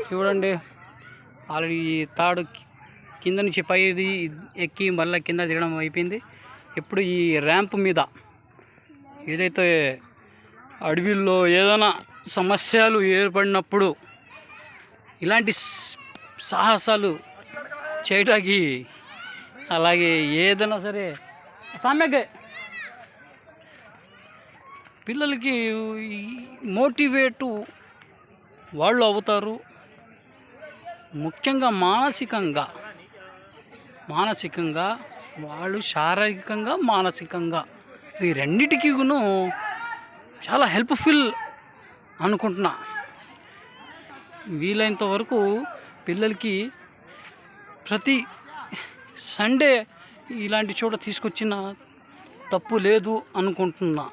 చూడండి ఆల్రెడీ తాడు కింద నుంచి పైది ఎక్కి మళ్ళీ కింద దిగడం అయిపోయింది. ఇప్పుడు ఈ ర్యాంప్ మీద ఏదైతే అడవిల్లో ఏదైనా సమస్యలు ఏర్పడినప్పుడు ఇలాంటి సాహసాలు చేయడానికి, అలాగే ఏదైనా సరే సామ్యగా పిల్లలకి మోటివేటు వాళ్ళు అవుతారు. ముఖ్యంగా మానసికంగా వాళ్ళు శారీరకంగా మానసికంగా ఈ రెండిటికి చాలా హెల్ప్ఫుల్ అనుకుంటున్నా. వీలైనంత వరకు పిల్లలకి ప్రతి సండే ఇలాంటి చోట తీసుకొచ్చిన తప్పు లేదు అనుకుంటున్నా.